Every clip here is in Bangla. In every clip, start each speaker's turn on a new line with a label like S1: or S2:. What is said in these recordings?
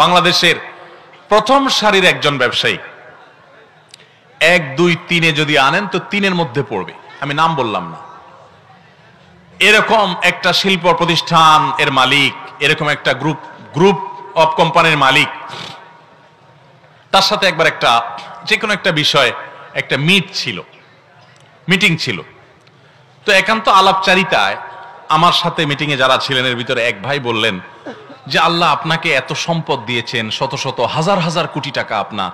S1: বাংলাদেশের প্রথম সারির একজন ব্যবসায়ী, 1, 2, 3 যদি আনেন তো 3-এর মধ্যে পড়বে, আমি নাম বললাম না। এরকম একটা শিল্প প্রতিষ্ঠান এর মালিক, এরকম একটা গ্রুপ অফ কোম্পানির মালিক, তার সাথে একবার একটা যে কোনো একটা বিষয় একটা মিটিং ছিল। তো একান্ত আলাপচারিতায় আমার সাথে মিটিংয়ে যারা ছিলেন এর ভিতরে এক ভাই বললেন যে আল্লাহ আপনাকে এত সম্পদ দিয়েছেন, শত শত হাজার হাজার কোটি টাকা, আপনার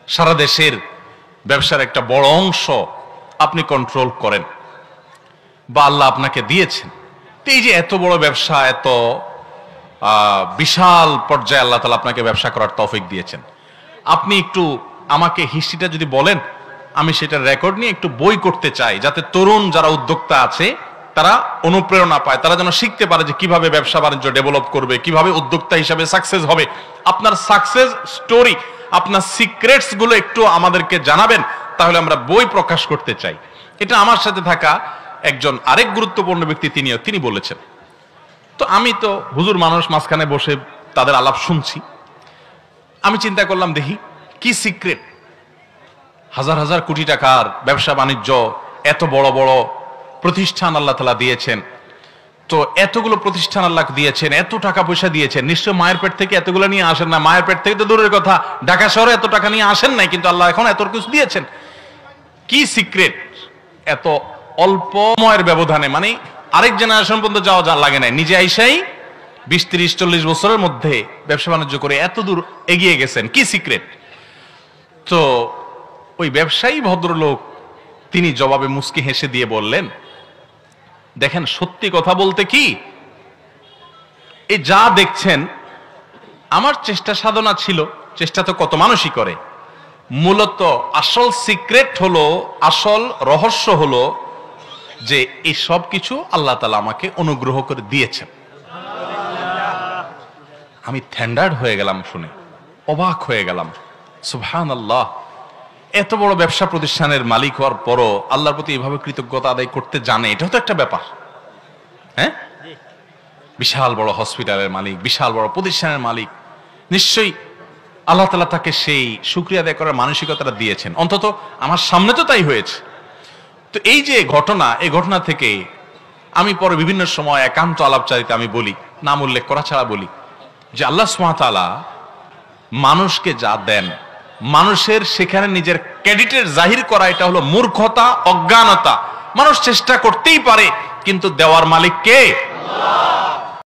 S1: সারা দেশের ব্যবসার একটা বড় অংশ আপনি কন্ট্রোল করেন বা আল্লাহ আপনাকে দিয়েছেন। তো এই যে এত বড় ব্যবসা, এত বিশাল পর্যায়ে আল্লাহ তাআলা আপনাকে ব্যবসা করার তৌফিক দিয়েছেন, আপনি একটু আমাকে হিস্ট্রিটা যদি বলেন, আমি সেটার রেকর্ড নিয়ে একটু বই করতে চাই, যাতে তরুণ যারা উদ্যোক্তা আছে তারা অনুপ্রেরণা পায়, তারা যেন শিখতে পারে যে কিভাবে ব্যবসা বাণিজ্য ডেভেলপ করবে, কিভাবে উদ্যোক্তা হিসাবে সাকসেস হবে। আপনার সাকসেস স্টোরি, আপনার সিক্রেটস গুলো একটু আমাদেরকে জানাবেন, তাহলে আমরা বই প্রকাশ করতে চাই। এটা আমার সাথে থাকা একজন আরেক গুরুত্বপূর্ণ ব্যক্তি তিনি বলেছেন। তো আমি তো হুজুর মানুষ, মাঝখানে বসে তাদের আলাপ শুনছি। আমি চিন্তা করলাম দেখি কি সিক্রেট, হাজার হাজার কোটি টাকার ব্যবসা বাণিজ্য, এত বড় বড় প্রতিষ্ঠান আল্লাহ তাআলা দিয়েছেন। তো এতগুলো প্রতিষ্ঠান আল্লাহ দিয়েছেন, এত টাকা পয়সা দিয়েছেন, নিশ্চয় মায়ের পেট থেকে এতগুলো নিয়ে আসেন না। মায়ের পেট থেকে তো দূরের কথা, ঢাকা শহরে এত টাকা নিয়ে আসেন নাই, কিন্তু আল্লাহ এখন এত কিছু দিয়েছেন। কি সিক্রেট এত অল্প সময়ের ব্যবধানে, মানে আরেক জেনারেশন পর্যন্ত যাওয়া লাগে নাই, নিজে আইসাই 20, 30, 40 বছরের মধ্যে ব্যবসা বাণিজ্য করে এত দূর এগিয়ে গেছেন, কি সিক্রেট? তো ওই ব্যবসায়ী ভদ্রলোক তিনি জবাবে মুস্কি হেসে দিয়ে বললেন, দেখেন সত্যি কথা বলতে কি, এই যা দেখছেন আমার চেষ্টা সাধনা ছিল, চেষ্টা তো কত মানুষই করে, মূলত আসল সিক্রেট হলো, আসল রহস্য হলো যে এই সব কিছু আল্লাহ তাআলা আমাকে অনুগ্রহ করে দিয়েছেন। আমি থ্যান্ডার্ড হয়ে গেলাম, শুনে অবাক হয়ে গেলাম। সুবহানাল্লাহ, এত বড় ব্যবসা প্রতিষ্ঠানের মালিক হওয়ার পরও আল্লাহর প্রতি এভাবে কৃতজ্ঞতা আদায় করতে জানে, এটাও তো একটা ব্যাপার। হ্যাঁ, বিশাল বড় হসপিটালের মালিক, বিশাল বড় প্রতিষ্ঠানের মালিক, নিশ্চয়ই আল্লাহ তাআলা তাকে সেই শুকরিয়া আদায় করার মানসিকতাটা দিয়েছেন। অন্তত আমার সামনে তো তাই হয়েছে। তো এই যে ঘটনা, এই ঘটনা থেকে আমি পরে বিভিন্ন সময় একান্ত আলাপচারিতা আমি বলি, নাম উল্লেখ করা ছাড়া বলি যে আল্লাহ সুবহানাহু ওয়া তাআলা মানুষকে যা দেন, মানুষের সেখানে নিজের ক্রেডিটের জাহির করা এটা হলো মূর্খতা, অজ্ঞানতা। মানুষ চেষ্টা করতেই পারে, কিন্তু দেওয়ার মালিক কে? আল্লাহ।